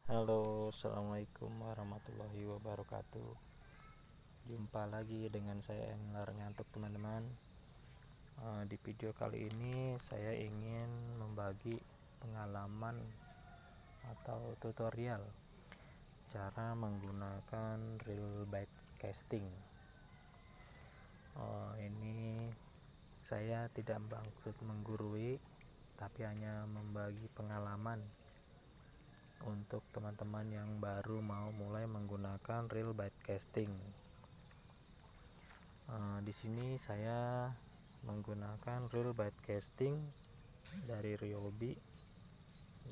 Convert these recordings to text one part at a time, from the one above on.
Halo, assalamualaikum warahmatullahi wabarakatuh. Jumpa lagi dengan saya Englar Ngantuk, teman-teman. Di video kali ini saya ingin membagi pengalaman atau tutorial cara menggunakan reel bait casting. Ini saya tidak maksud menggurui, tapi hanya membagi pengalaman untuk teman-teman yang baru mau mulai menggunakan reel bait casting. Di sini saya menggunakan reel bait casting dari Ryobi,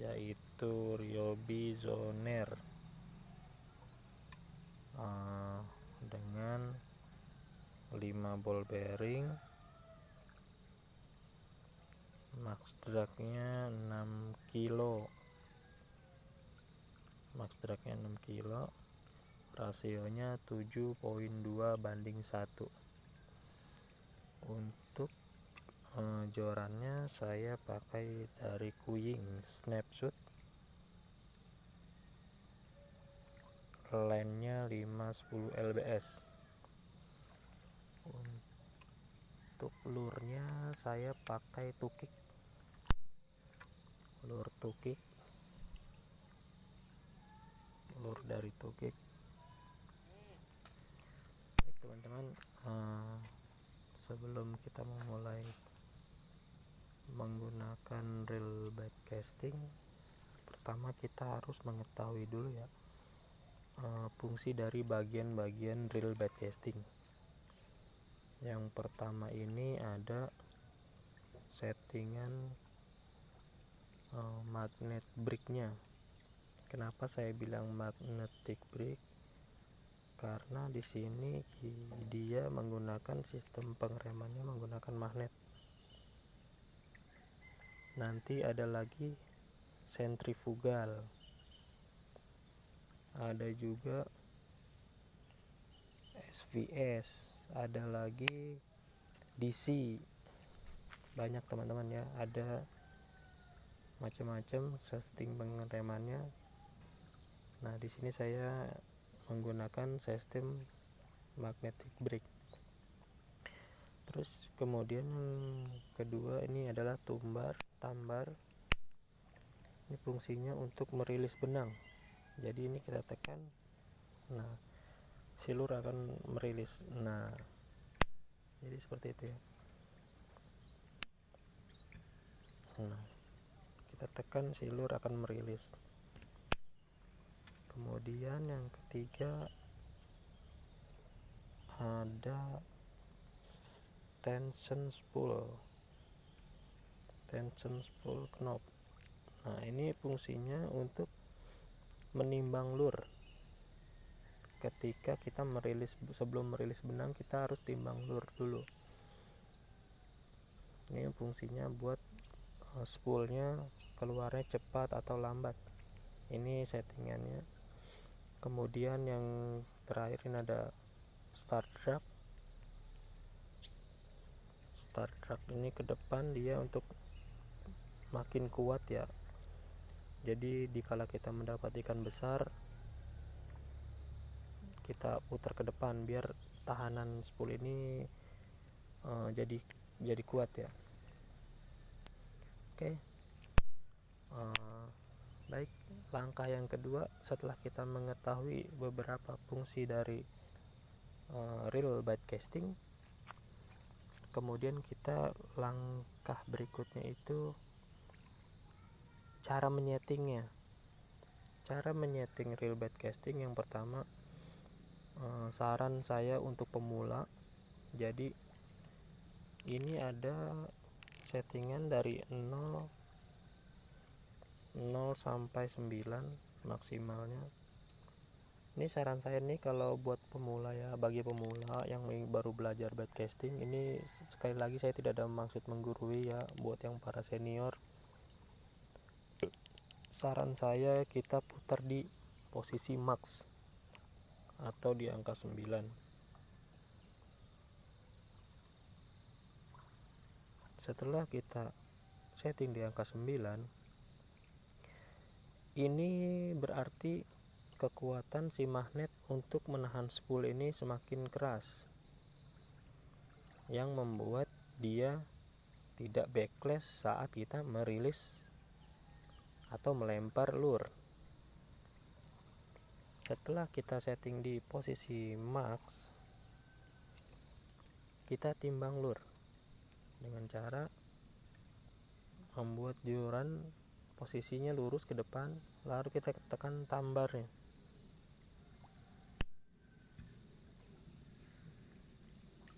yaitu Ryobi Zoner, dengan 5 ball bearing, max dragnya 6 kilo, rasionya 7,2:1. Untuk jorannya saya pakai dari Kuying Snapshot, lensnya 510 lbs. Untuk lurnya saya pakai tukik, lur dari tukik. Baik teman-teman, sebelum kita memulai menggunakan reel bait casting, pertama kita harus mengetahui dulu ya fungsi dari bagian-bagian reel bait casting. Yang pertama ini ada settingan magnet brake-nya. Kenapa saya bilang magnetic brake? Karena di sini dia menggunakan sistem pengeremannya menggunakan magnet. Nanti ada lagi sentrifugal, ada juga SVS, ada lagi DC. Banyak teman-teman ya, ada macam-macam setting pengeremannya. Nah, di sini saya menggunakan sistem magnetic brake. Terus kemudian kedua ini adalah tambar. Ini fungsinya untuk merilis benang. Jadi ini kita tekan, nah silur akan merilis. Nah, jadi seperti itu ya. Nah, kita tekan, silur akan merilis. Kemudian yang ketiga ada tension spool knob. Nah, ini fungsinya untuk menimbang lur. Ketika kita sebelum merilis benang, kita harus timbang lur dulu. Ini fungsinya buat spoolnya keluarnya cepat atau lambat. Ini settingannya. Kemudian yang terakhir ini ada start drag ini ke depan, dia untuk makin kuat ya. Jadi dikala kita mendapat ikan besar, kita putar ke depan biar tahanan spool ini jadi kuat ya. Oke. Baik, langkah yang kedua setelah kita mengetahui beberapa fungsi dari reel bait casting, kemudian kita langkah berikutnya itu cara menyetingnya. Cara menyeting reel bait casting yang pertama, saran saya untuk pemula, jadi ini ada settingan dari 0 sampai 9 maksimalnya. Ini saran saya nih kalau buat pemula ya, bagi pemula yang baru belajar bait casting. Ini sekali lagi saya tidak ada maksud menggurui ya. Buat yang para senior, saran saya kita putar di posisi max atau di angka 9. Setelah kita setting di angka 9, Ini berarti kekuatan si magnet untuk menahan spool ini semakin keras, yang membuat dia tidak backlash saat kita merilis atau melempar lure. Setelah kita setting di posisi max, kita timbang lure dengan cara membuat joran posisinya lurus ke depan, lalu kita tekan tambarnya.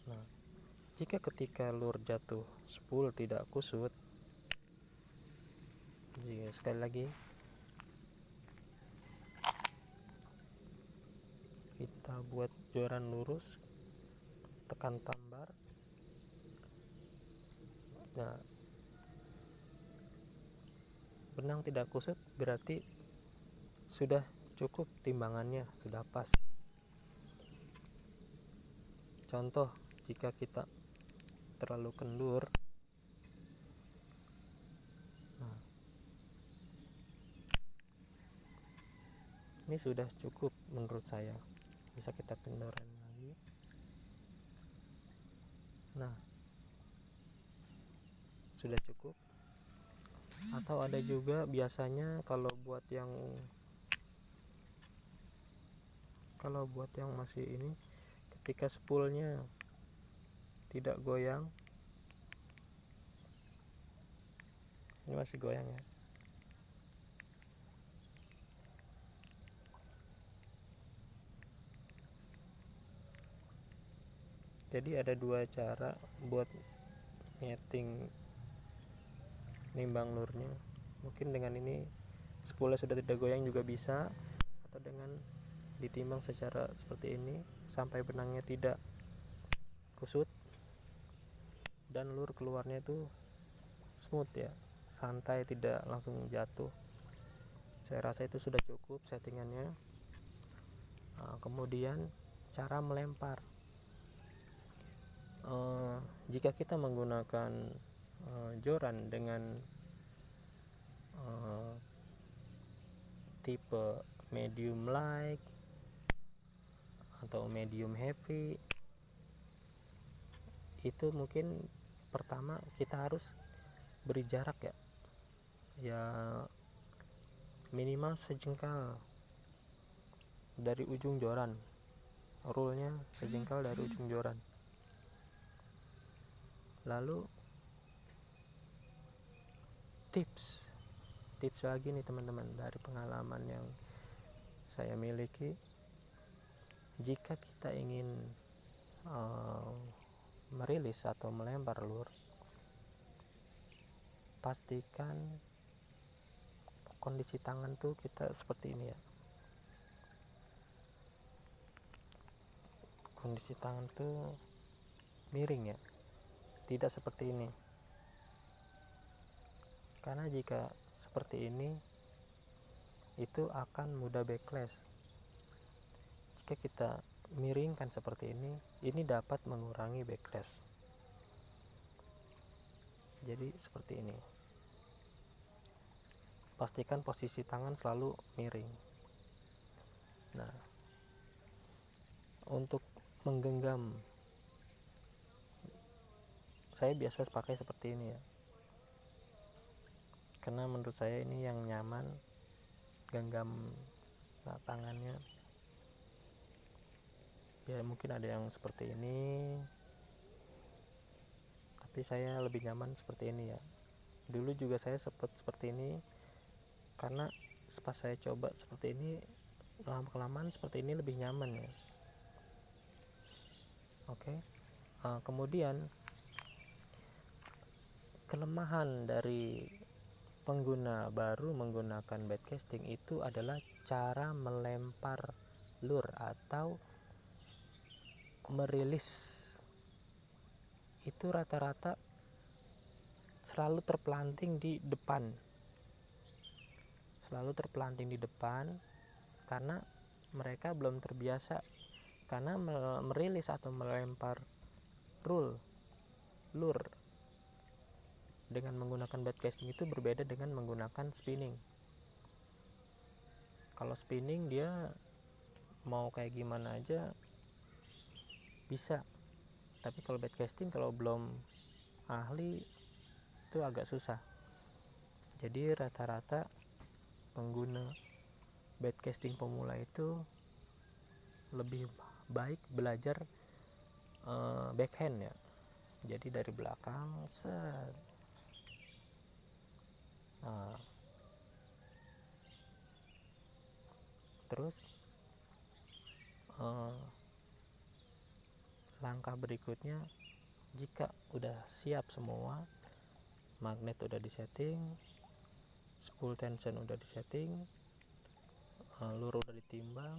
Nah, jika ketika lure jatuh spool tidak kusut, sekali lagi kita buat joran lurus, tekan tambar. Nah, benang tidak kusut berarti sudah cukup timbangannya, sudah pas. Contoh, jika kita terlalu kendur, nah, ini sudah cukup menurut saya. Bisa kita kendoran lagi. Nah, sudah cukup. Atau ada juga biasanya kalau buat yang masih ini, ketika spoolnya tidak goyang, ini masih goyang ya, jadi ada dua cara buat nyeting nimbang lurnya. Mungkin dengan ini spoolnya sudah tidak goyang juga bisa, atau dengan ditimbang secara seperti ini sampai benangnya tidak kusut dan lur keluarnya itu smooth ya, santai, tidak langsung jatuh. Saya rasa itu sudah cukup settingannya. Nah, kemudian cara melempar. Jika kita menggunakan joran dengan tipe medium light atau medium heavy, itu mungkin pertama kita harus beri jarak ya minimal sejengkal dari ujung joran. Rule-nya sejengkal dari ujung joran. Lalu tips lagi nih teman-teman, dari pengalaman yang saya miliki, jika kita ingin merilis atau melempar lure, pastikan kondisi tangan tuh kita seperti ini ya. Kondisi tangan tuh miring ya, tidak seperti ini. Karena jika seperti ini itu akan mudah backlash. Jika kita miringkan seperti ini dapat mengurangi backlash. Jadi seperti ini. Pastikan posisi tangan selalu miring. Nah, untuk menggenggam, saya biasa pakai seperti ini ya, karena menurut saya ini yang nyaman genggam tangannya. Ya mungkin ada yang seperti ini, tapi saya lebih nyaman seperti ini ya. Dulu juga saya sempat seperti ini, karena pas saya coba seperti ini, lama-kelamaan seperti ini lebih nyaman ya. Oke. Kemudian kelemahan dari pengguna baru menggunakan bait casting itu adalah cara melempar lure atau merilis. Itu rata-rata selalu terpelanting di depan, karena mereka belum terbiasa. Karena merilis atau melempar lure dengan menggunakan bait casting itu berbeda dengan menggunakan spinning. Kalau spinning dia mau kayak gimana aja bisa, tapi kalau bait casting kalau belum ahli itu agak susah. Jadi rata-rata pengguna bait casting pemula itu lebih baik belajar backhand ya, jadi dari belakang set. Nah, terus langkah berikutnya, jika udah siap semua, magnet udah disetting, spool tension udah disetting, lure udah ditimbang,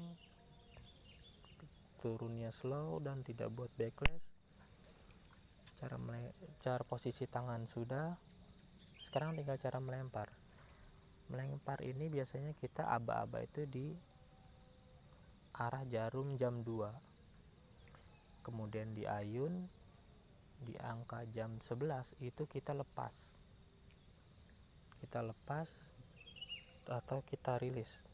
turunnya slow dan tidak buat backlash, cara posisi tangan sudah, sekarang tinggal cara melempar. Melempar ini biasanya kita aba-aba itu di arah jarum jam 2, kemudian di ayun di angka jam 11 itu kita lepas atau kita rilis.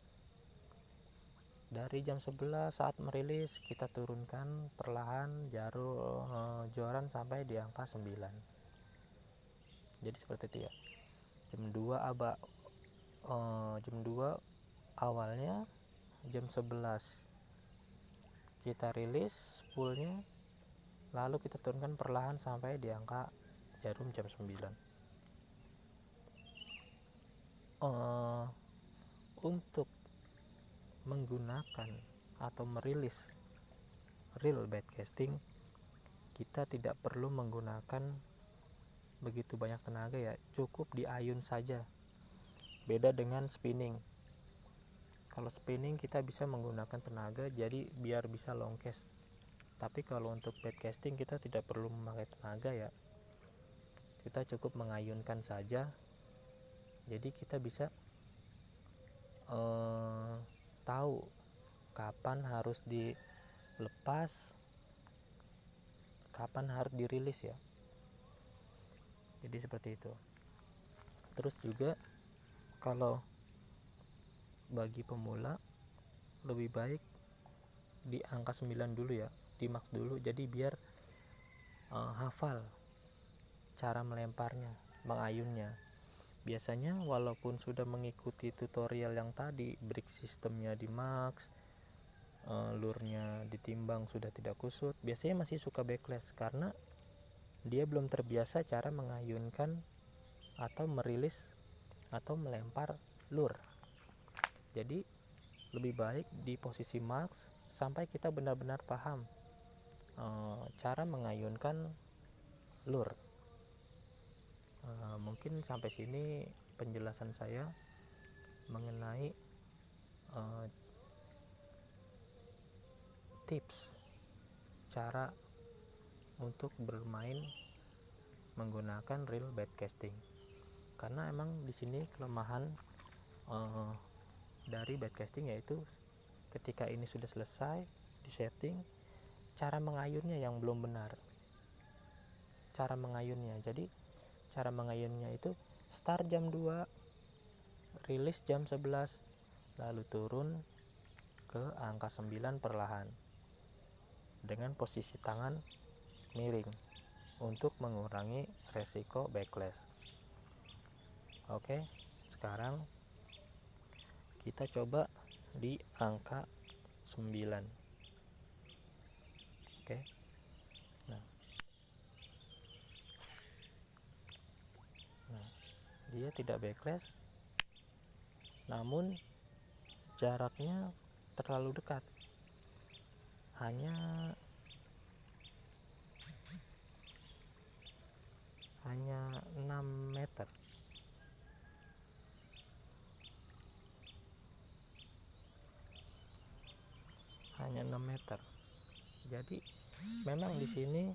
Dari jam 11 saat merilis kita turunkan perlahan joran sampai di angka 9. Jadi seperti itu ya. Jam 2 awalnya, jam 11 kita rilis spoolnya, lalu kita turunkan perlahan sampai di angka jarum jam 9. Untuk menggunakan atau merilis reel bait casting, kita tidak perlu menggunakan begitu banyak tenaga ya, cukup di ayun saja. Beda dengan spinning. Kalau spinning kita bisa menggunakan tenaga jadi biar bisa long cast. Tapi kalau untuk bait casting kita tidak perlu memakai tenaga ya. Kita cukup mengayunkan saja. Jadi kita bisa tahu kapan harus dilepas, kapan harus dirilis ya. Jadi seperti itu. Terus juga kalau bagi pemula lebih baik di angka 9 dulu ya, di max dulu, jadi biar hafal cara melemparnya, mengayunnya. Biasanya walaupun sudah mengikuti tutorial yang tadi, break sistemnya di max, lurnya ditimbang sudah tidak kusut, biasanya masih suka backlash karena dia belum terbiasa cara mengayunkan atau merilis atau melempar lure. Jadi lebih baik di posisi max sampai kita benar-benar paham cara mengayunkan lure. Mungkin sampai sini penjelasan saya mengenai tips cara untuk bermain menggunakan reel bait casting. Karena emang di sini kelemahan dari bait casting yaitu ketika ini sudah selesai di setting, cara mengayunnya yang belum benar. Cara mengayunnya. Jadi cara mengayunnya itu start jam 2, rilis jam 11, lalu turun ke angka 9 perlahan dengan posisi tangan miring untuk mengurangi resiko backlash. Oke, sekarang kita coba di angka 9. Oke. Nah, dia tidak backlash, namun jaraknya terlalu dekat, hanya 6 meter. Hanya 6 meter. Jadi memang di sini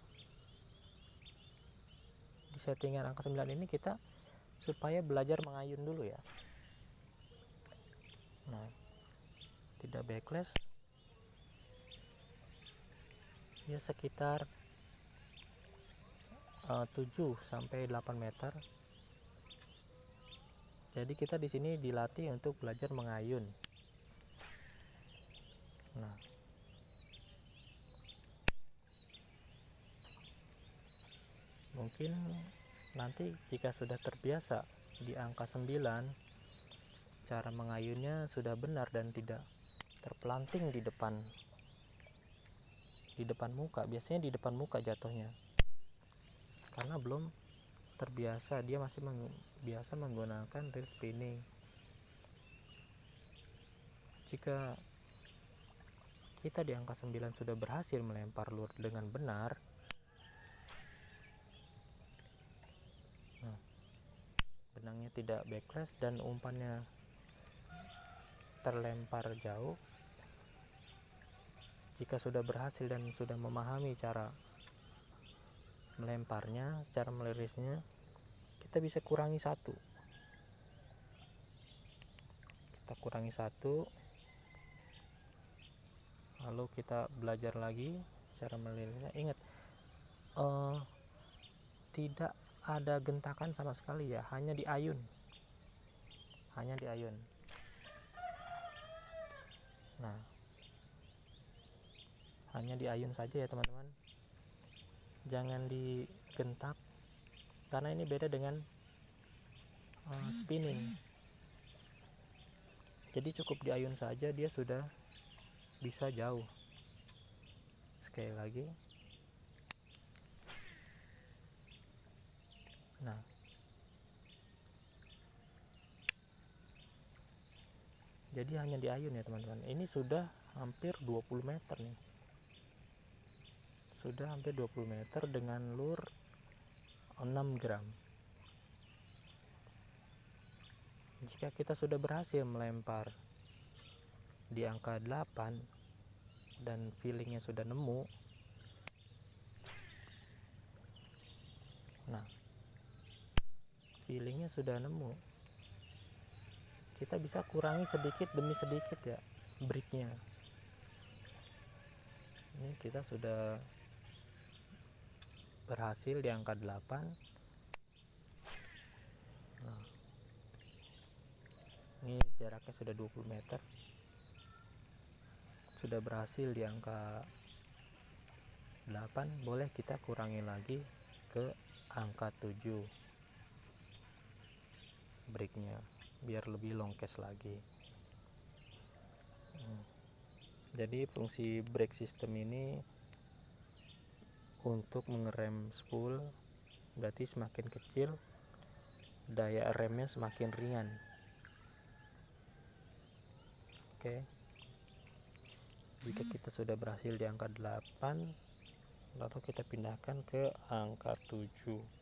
di settingan angka 9 ini kita supaya belajar mengayun dulu ya. Nah, tidak backlash ya, sekitar 7 sampai 8 meter. Jadi kita di sini dilatih untuk belajar mengayun. mungkin nanti jika sudah terbiasa di angka 9, cara mengayunnya sudah benar dan tidak terpelanting di depan muka. Biasanya di depan muka jatuhnya, karena belum terbiasa, dia masih biasa menggunakan reel spinning. Jika kita di angka 9 sudah berhasil melempar lure dengan benar, benangnya tidak backlash dan umpannya terlempar jauh. Jika sudah berhasil dan sudah memahami cara melemparnya, cara melirisnya, kita bisa kurangi satu. Kita kurangi satu, lalu kita belajar lagi cara melirisnya. Ingat, tidak ada gentakan sama sekali ya, hanya diayun. Nah, hanya diayun saja ya teman-teman, jangan digentak, karena ini beda dengan spinning. Jadi cukup diayun saja, dia sudah bisa jauh. Sekali lagi. Nah, jadi hanya diayun ya teman-teman. Ini sudah hampir 20 meter nih. Sudah hampir 20 meter dengan lure 6 gram. Jika kita sudah berhasil melempar di angka 8 dan feelingnya sudah nemu, kita bisa kurangi sedikit demi sedikit ya breaknya. Ini kita sudah berhasil di angka 8. Nah, ini jaraknya sudah 20 meter. Sudah berhasil di angka 8, boleh kita kurangi lagi ke angka 7 breaknya biar lebih long cast lagi. Jadi fungsi brake system ini untuk mengerem spool, berarti semakin kecil daya remnya semakin ringan. Oke. Jika kita sudah berhasil di angka 8, lalu kita pindahkan ke angka 7.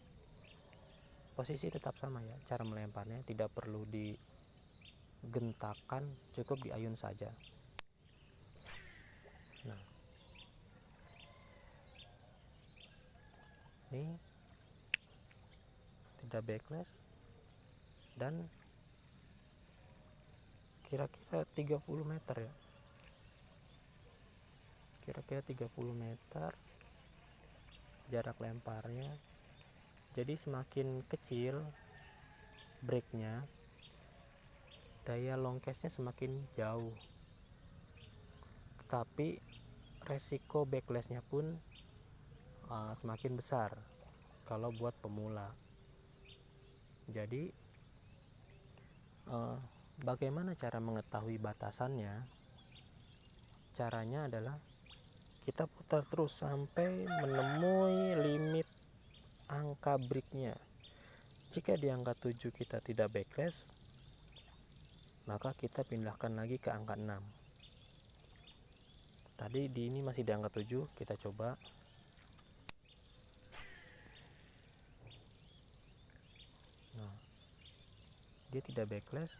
Posisi tetap sama ya, cara melemparnya tidak perlu digentakkan, cukup diayun saja. Nah, ini tidak backlash dan kira-kira 30 meter ya. Kira-kira 30 meter jarak lemparnya. Jadi semakin kecil breaknya, daya long castnya semakin jauh, tapi resiko backlashnya pun semakin besar kalau buat pemula. Jadi bagaimana cara mengetahui batasannya? Caranya adalah kita putar terus sampai menemui limit angka breaknya. Jika di angka 7 kita tidak backlash, maka kita pindahkan lagi ke angka 6. Tadi di ini masih di angka 7, kita coba. Nah, dia tidak backlash,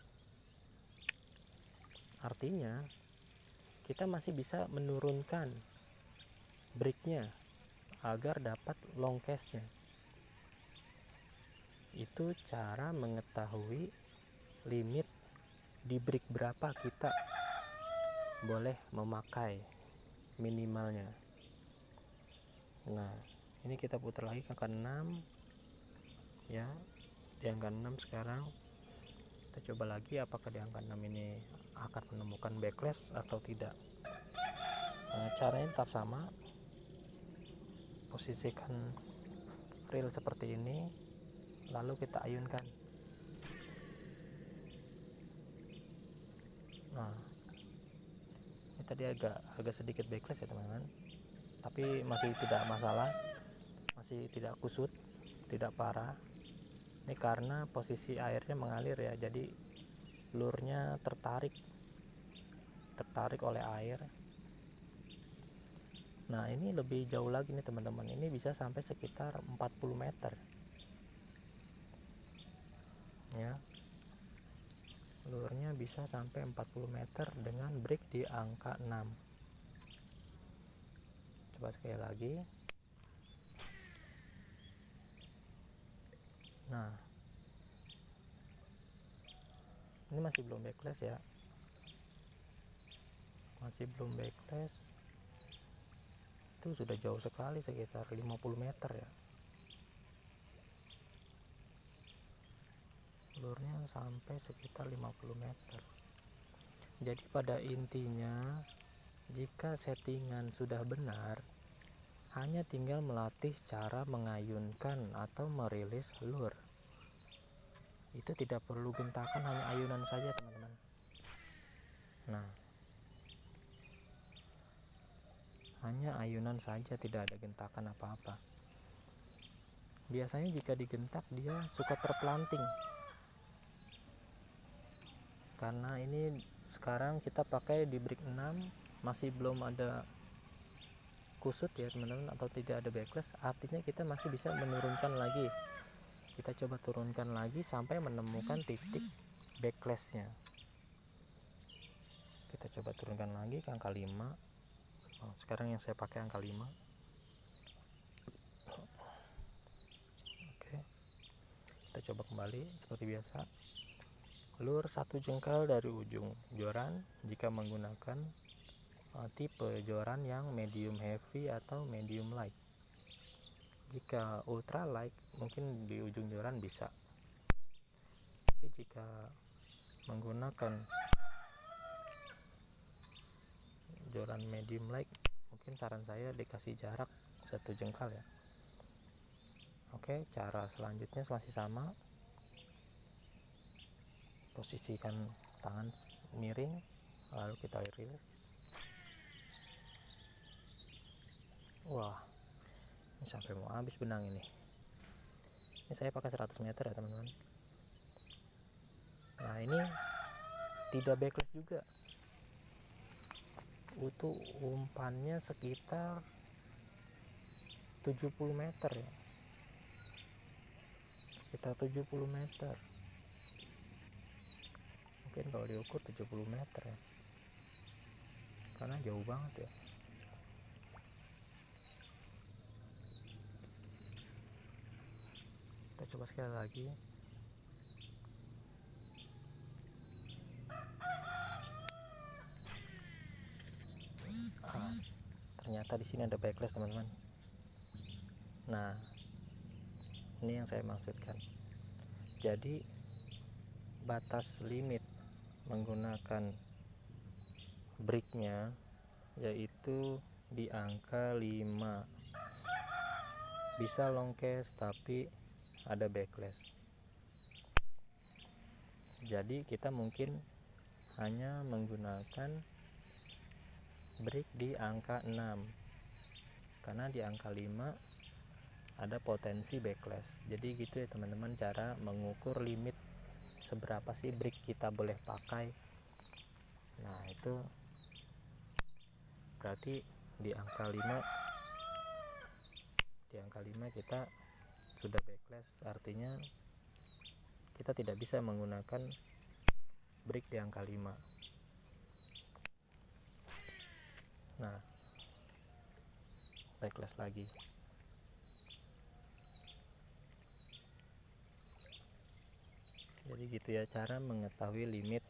artinya kita masih bisa menurunkan breaknya agar dapat long castnya. Itu cara mengetahui limit di break berapa kita boleh memakai minimalnya. Nah, ini kita putar lagi ke angka 6 ya. Di angka 6 sekarang kita coba lagi apakah di angka 6 ini akan menemukan backlash atau tidak. Caranya tetap sama, posisikan reel seperti ini, lalu kita ayunkan. Nah, ini tadi agak sedikit backlash ya teman-teman, tapi masih tidak masalah, masih tidak kusut, tidak parah. Ini karena posisi airnya mengalir ya, jadi lurnya tertarik oleh air. Nah, ini lebih jauh lagi nih teman-teman, ini bisa sampai sekitar 40 meter ya, lurnya bisa sampai 40 meter dengan break di angka 6. Coba sekali lagi. Nah, ini masih belum backlash ya, masih belum backlash. Itu sudah jauh sekali, sekitar 50 meter ya, lurnya sampai sekitar 50 meter. Jadi pada intinya, jika settingan sudah benar, hanya tinggal melatih cara mengayunkan atau merilis lur. Itu tidak perlu gentakan, hanya ayunan saja teman-teman. Nah, hanya ayunan saja, tidak ada gentakan apa-apa. Biasanya jika digentak dia suka terpelanting, karena ini sekarang kita pakai di break 6, masih belum ada kusut ya teman-teman, atau tidak ada backlash, artinya kita masih bisa menurunkan lagi. Kita coba turunkan lagi sampai menemukan titik backlashnya. Kita coba turunkan lagi ke angka 5. Sekarang yang saya pakai angka 5. Oke, kita coba kembali seperti biasa. Lur 1 jengkal dari ujung joran jika menggunakan tipe joran yang medium heavy atau medium light. Jika ultra light mungkin di ujung joran bisa, tapi jika menggunakan joran medium light, mungkin saran saya dikasih jarak 1 jengkal ya. Oke, cara selanjutnya masih sama. Posisikan tangan miring, lalu kita reel. Wah, ini sampai mau habis benang ini. Ini saya pakai 100 meter ya teman-teman. Nah, ini tidak backlash juga. Itu umpannya sekitar 70 meter ya, sekitar 70 meter. Mungkin kalau diukur 70 meter ya, karena jauh banget ya. Kita coba sekali lagi. Ternyata di sini ada backlash teman-teman. Nah, ini yang saya maksudkan. Jadi batas limit menggunakan breaknya yaitu di angka 5. Bisa long cast tapi ada backlash. Jadi kita mungkin hanya menggunakan break di angka 6, karena di angka 5 ada potensi backlash. Jadi gitu ya teman-teman, cara mengukur limit seberapa sih break kita boleh pakai. Nah, itu berarti di angka 5 kita sudah backlash, artinya kita tidak bisa menggunakan break di angka 5. Nah, backlash lagi. Jadi gitu ya cara mengetahui limit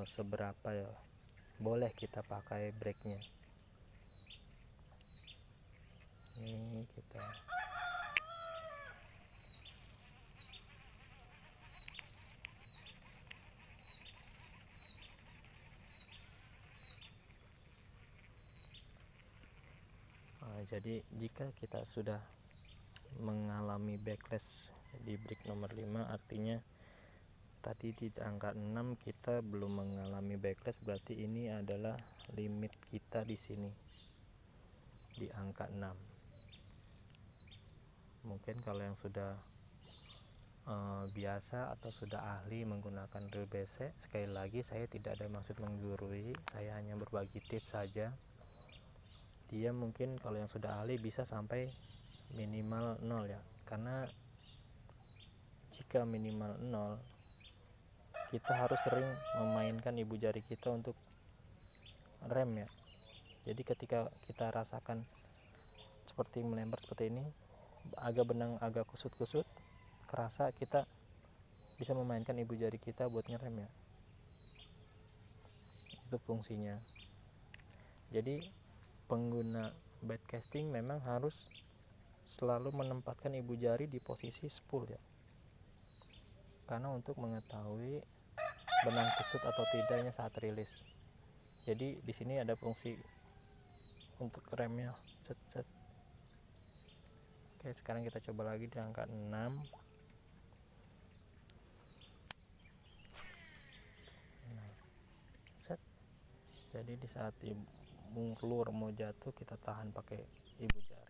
seberapa ya boleh kita pakai breaknya. Ini kita jadi jika kita sudah mengalami backlash di break nomor 5, artinya tadi di angka 6 kita belum mengalami backlash, berarti ini adalah limit kita di sini di angka 6. Mungkin kalau yang sudah biasa atau sudah ahli menggunakan drill basic, sekali lagi saya tidak ada maksud menggurui, saya hanya berbagi tips saja. Dia mungkin kalau yang sudah ahli bisa sampai minimal 0 ya, karena jika minimal 0 kita harus sering memainkan ibu jari kita untuk rem ya. Jadi ketika kita rasakan seperti melempar seperti ini, benang agak kusut-kusut, kerasa, kita bisa memainkan ibu jari kita buat ngerem ya. Itu fungsinya. Jadi pengguna bait casting memang harus selalu menempatkan ibu jari di posisi spool ya, karena untuk mengetahui benang kusut atau tidaknya saat rilis. Jadi di sini ada fungsi untuk remnya. Set. Oke, sekarang kita coba lagi di angka 6. Set. Jadi di saat lur mau jatuh, kita tahan pakai ibu jari.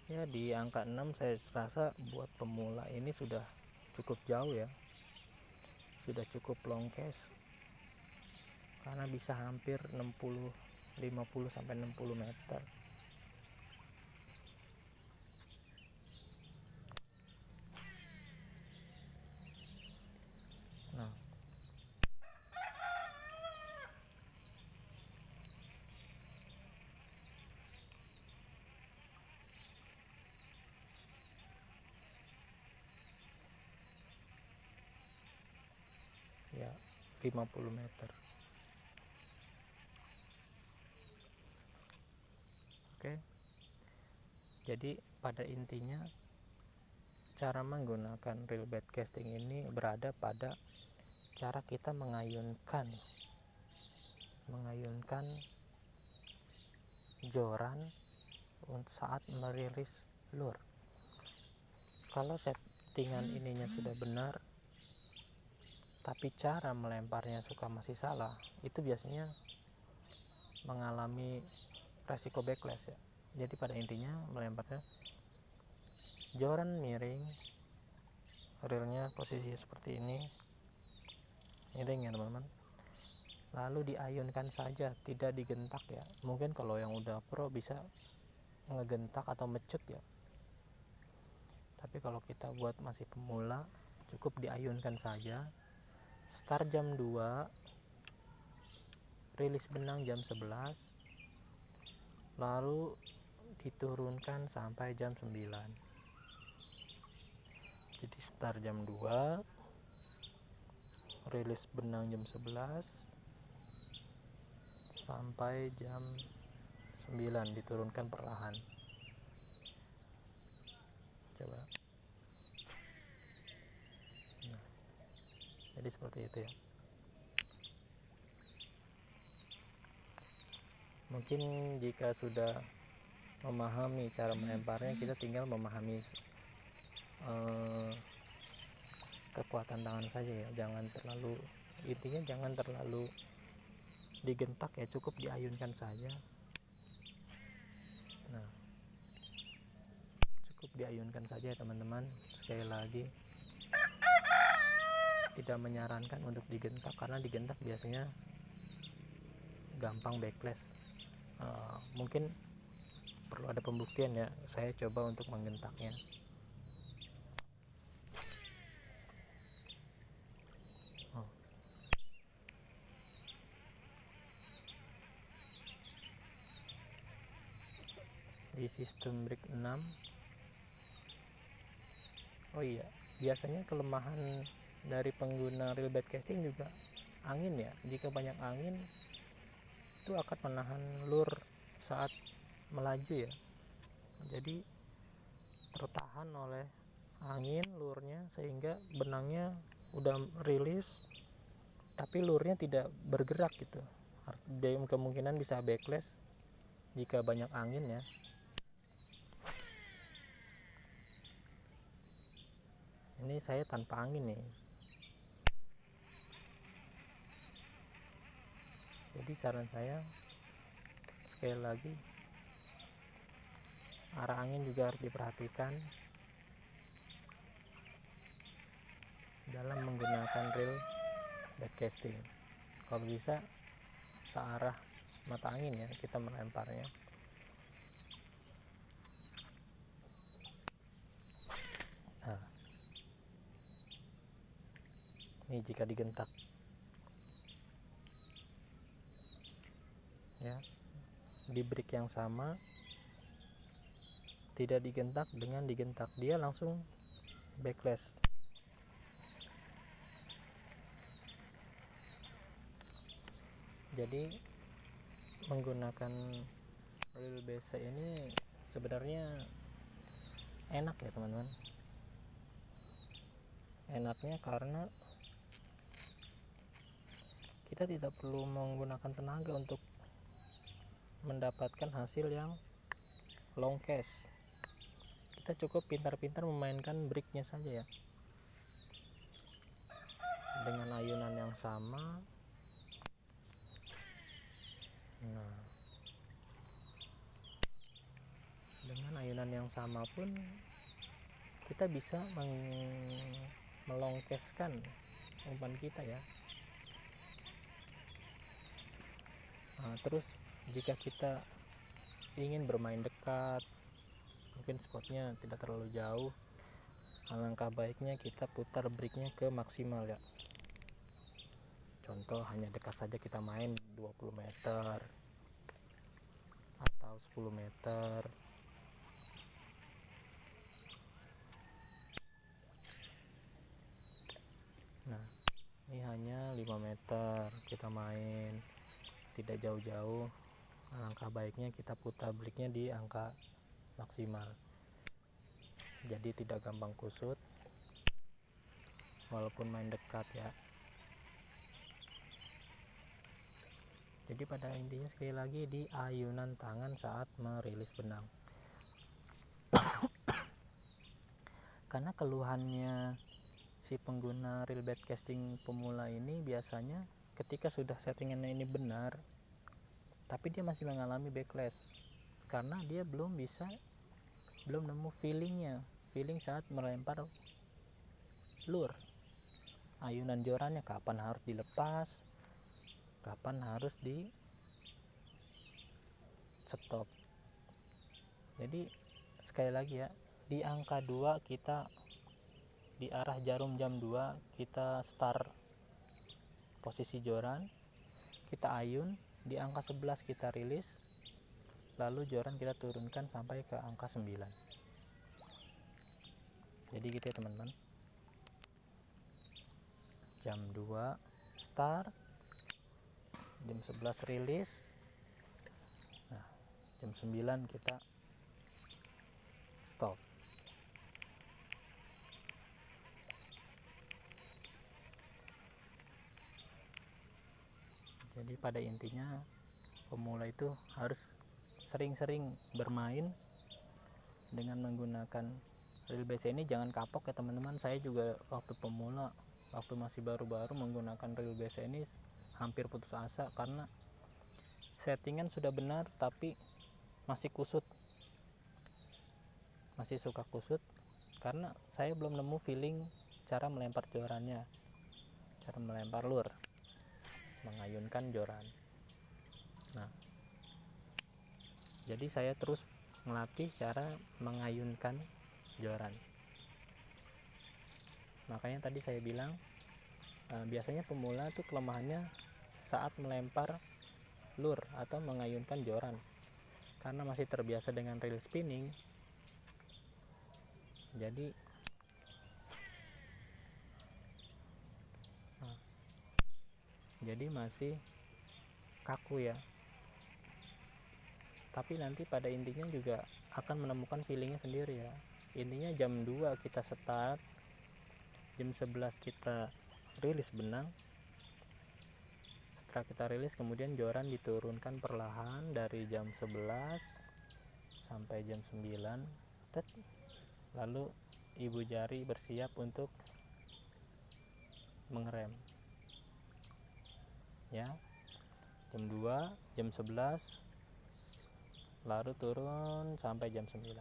Ya, di angka 6 saya rasa buat pemula ini sudah cukup jauh ya. Sudah cukup long cast. Karena bisa hampir 50 sampai 60 meter. Nah, ya 50 meter. Oke. Jadi pada intinya cara menggunakan reel bait casting ini berada pada cara kita mengayunkan joran saat merilis lur. Kalau settingan ininya sudah benar tapi cara melemparnya masih salah, itu biasanya mengalami resiko backlash ya. Jadi pada intinya melemparnya joran miring, reelnya posisi seperti ini, miring ya teman-teman, lalu diayunkan saja, tidak digentak ya. Mungkin kalau yang udah pro bisa ngegentak atau mecut ya, tapi kalau kita buat masih pemula cukup diayunkan saja. Start jam 2, rilis benang jam 11, lalu diturunkan sampai jam 9. Jadi start jam 2, rilis benang jam 11 sampai jam 9, diturunkan perlahan. Coba. Nah, jadi seperti itu ya. Mungkin jika sudah memahami cara melemparnya, kita tinggal memahami kekuatan tangan saja ya. Intinya jangan terlalu digentak ya, cukup diayunkan saja. Nah, cukup diayunkan saja ya teman-teman. Sekali lagi, tidak menyarankan untuk digentak, karena digentak biasanya gampang backlash. Mungkin perlu ada pembuktian ya, saya coba untuk menggentaknya. Di sistem break 6. Oh iya, biasanya kelemahan dari pengguna reel bait casting juga angin ya. Jika banyak angin itu akan menahan lur saat melaju ya. Jadi tertahan oleh angin lurnya, sehingga benangnya udah rilis tapi lurnya tidak bergerak gitu. Kemungkinan bisa backlash jika banyak angin ya. Ini saya tanpa angin nih. Jadi saran saya sekali lagi, arah angin juga harus diperhatikan dalam menggunakan reel bait casting. Kalau bisa searah mata angin ya kita melemparnya. Nah, ini jika digentak ya, di break yang sama, tidak digentak dengan digentak, dia langsung backlash. Jadi menggunakan reel BC ini sebenarnya enak ya teman-teman. Enaknya karena kita tidak perlu menggunakan tenaga untuk mendapatkan hasil yang long cast. Kita cukup pintar-pintar memainkan breaknya saja ya, dengan ayunan yang sama. Nah, dengan ayunan yang sama pun kita bisa melongkeskan umpan kita ya. Nah, terus jika kita ingin bermain dekat, mungkin spotnya tidak terlalu jauh, alangkah baiknya kita putar breaknya ke maksimal ya. Contoh hanya dekat saja kita main 20 meter atau 10 meter. Nah, ini hanya 5 meter kita main, tidak jauh-jauh. Alangkah baiknya kita putar breaknya di angka maksimal, jadi tidak gampang kusut walaupun main dekat ya. Jadi pada intinya sekali lagi di ayunan tangan saat merilis benang. Karena keluhannya si pengguna reel bait casting pemula ini biasanya ketika sudah settingannya ini benar, tapi dia masih mengalami backlash karena dia belum nemu feeling saat melempar lure. Ayunan jorannya kapan harus dilepas, kapan harus di stop. Jadi sekali lagi ya, di angka 2 kita di arah jarum jam 2 kita start posisi joran, kita ayun, di angka 11 kita rilis, lalu joran kita turunkan sampai ke angka 9. Jadi gitu ya teman-teman, jam 2 start, jam 11 rilis, nah jam 9 kita stop. Jadi pada intinya pemula itu harus sering-sering bermain dengan menggunakan reel BC ini. Jangan kapok ya teman-teman. Saya juga waktu pemula, waktu masih baru-baru menggunakan reel BC ini hampir putus asa karena settingan sudah benar tapi masih kusut, masih suka kusut karena saya belum nemu feeling cara melempar jorannya, cara melempar lure, mengayunkan joran. Nah, jadi saya terus melatih cara mengayunkan joran. Makanya tadi saya bilang biasanya pemula tuh kelemahannya saat melempar lure atau mengayunkan joran karena masih terbiasa dengan reel spinning. Jadi masih kaku ya, tapi nanti pada intinya juga akan menemukan feelingnya sendiri ya. Intinya jam 2 kita start, jam 11 kita rilis benang, setelah kita rilis, kemudian joran diturunkan perlahan dari jam 11 sampai jam 9. Lalu ibu jari bersiap untuk mengerem ya. Jam 2, jam 11, lalu turun sampai jam 9.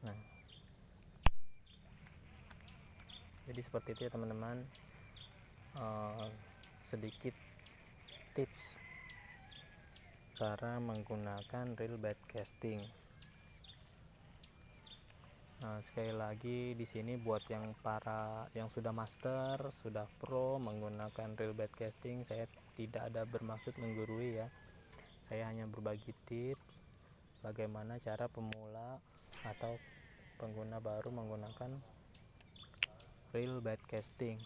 Nah, jadi seperti itu ya teman-teman, sedikit tips cara menggunakan reel bait casting. Nah, sekali lagi di sini buat yang sudah master, sudah pro menggunakan reel bait casting, saya tidak ada bermaksud menggurui ya. Saya hanya berbagi tips bagaimana cara pemula atau pengguna baru menggunakan reel bait casting.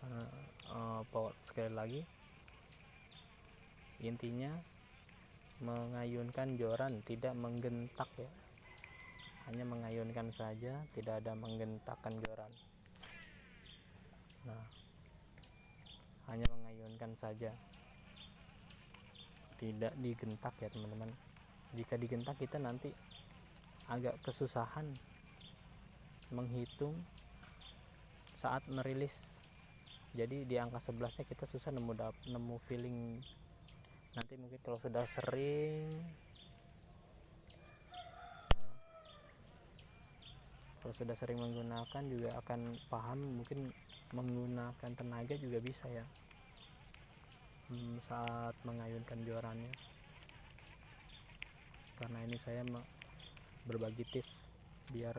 Karena sekali lagi intinya mengayunkan joran, tidak menggentak ya, hanya mengayunkan saja, tidak ada menggentakkan joran. Nah, hanya mengayunkan saja, tidak digentak ya teman-teman. Jika digentak kita nanti agak kesusahan menghitung saat merilis. Jadi di angka 11 nya kita susah nemu feeling. Nanti mungkin kalau sudah sering, menggunakan juga akan paham, mungkin menggunakan tenaga juga bisa ya saat mengayunkan jorannya. Karena ini saya berbagi tips biar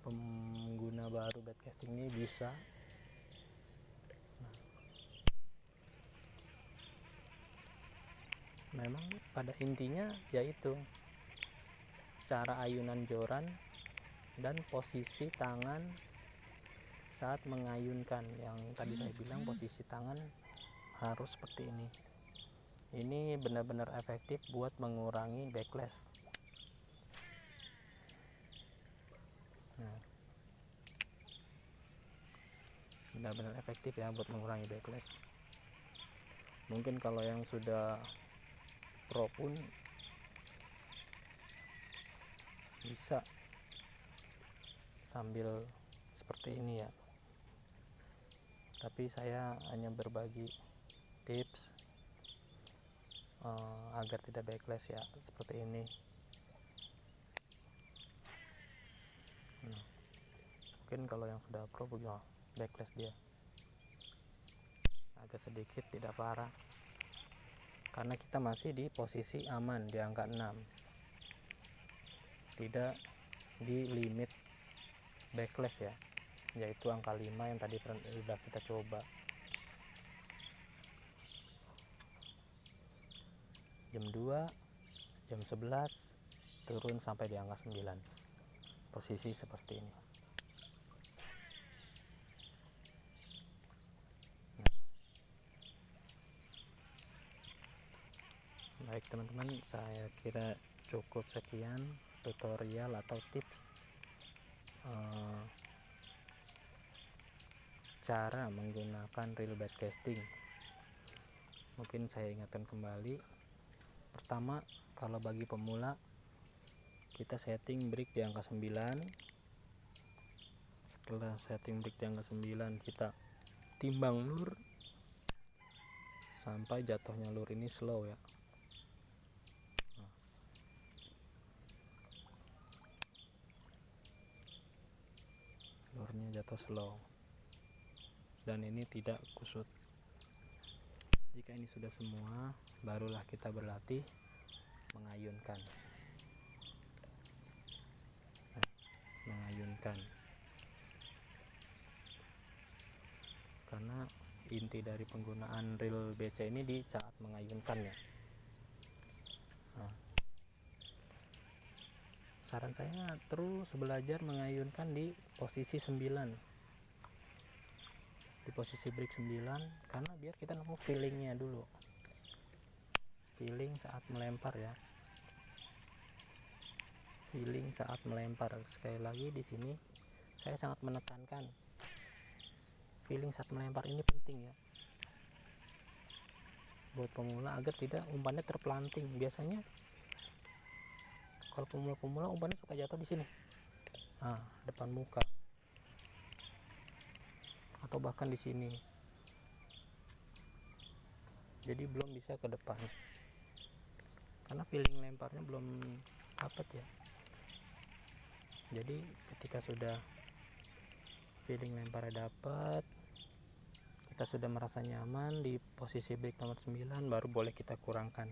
pengguna baru bait casting ini bisa. Memang pada intinya yaitu cara ayunan joran dan posisi tangan saat mengayunkan. Yang tadi saya bilang posisi tangan harus seperti ini. Ini benar-benar efektif buat mengurangi backlash. Nah, benar-benar efektif ya buat mengurangi backlash. Mungkin kalau yang sudah pro pun bisa sambil seperti ini ya, tapi saya hanya berbagi tips agar tidak backlash ya, seperti ini. Nah, mungkin kalau yang sudah pro punya backlash dia agak sedikit, tidak parah, karena kita masih di posisi aman di angka 6, tidak di limit backlash ya, yaitu angka 5 yang tadi sudah kita coba. Jam 2, jam 11 turun sampai di angka 9, posisi seperti ini. Baik teman-teman, saya kira cukup sekian tutorial atau tips cara menggunakan reel bait casting. Mungkin saya ingatkan kembali, pertama, kalau bagi pemula kita setting break di angka 9. Setelah setting break di angka 9, kita timbang lur sampai jatuhnya lur ini slow ya. Lurnya jatuh slow dan ini tidak kusut. Jika ini sudah semua, barulah kita berlatih mengayunkan. Karena inti dari penggunaan reel BC ini di saat mengayunkan ya. Saran saya terus belajar mengayunkan di posisi 9, di posisi break 9, karena biar kita nemu feelingnya dulu. feeling saat melempar ya, feeling saat melempar. Sekali lagi di sini saya sangat menekankan feeling saat melempar ini penting ya buat pemula, agar tidak umpannya terpelanting. Biasanya kalau pemula umpannya suka jatuh di sini, depan muka, atau bahkan di sini, jadi belum bisa ke depan karena feeling lemparnya belum dapat ya. Jadi ketika sudah feeling lemparnya dapat, kita sudah merasa nyaman di posisi break nomor 9, baru boleh kita kurangkan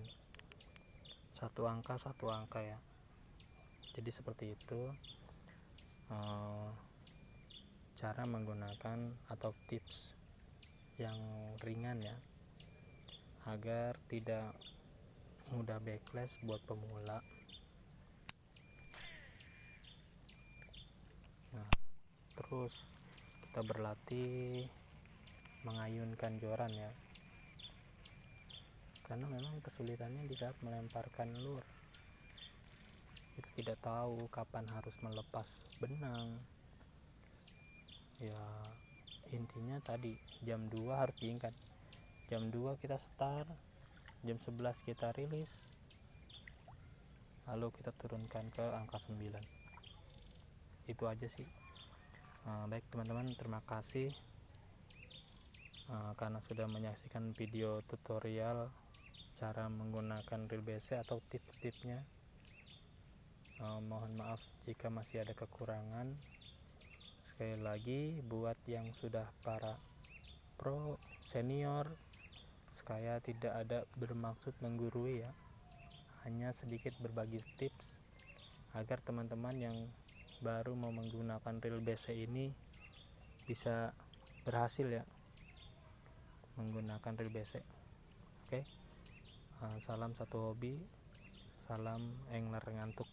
satu angka ya. Jadi seperti itu cara menggunakan atau tips yang ringan ya, agar tidak mudah backlash buat pemula. Nah, terus kita berlatih mengayunkan joran ya, karena memang kesulitannya di saat melemparkan lure. Kita tidak tahu kapan harus melepas benang ya. Intinya tadi jam 2 harus diingat, jam 2 kita start, jam 11 kita rilis, lalu kita turunkan ke angka 9. Itu aja sih. Baik teman-teman, terima kasih karena sudah menyaksikan video tutorial cara menggunakan reel BC atau tips-tipsnya. Mohon maaf jika masih ada kekurangan. Sekali lagi, buat yang sudah para pro senior, saya tidak ada bermaksud menggurui ya, hanya sedikit berbagi tips agar teman-teman yang baru mau menggunakan reel BC ini bisa berhasil ya menggunakan reel BC. Oke. Salam satu hobi, salam angler ngantuk.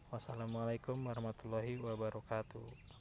Wassalamualaikum warahmatullahi wabarakatuh.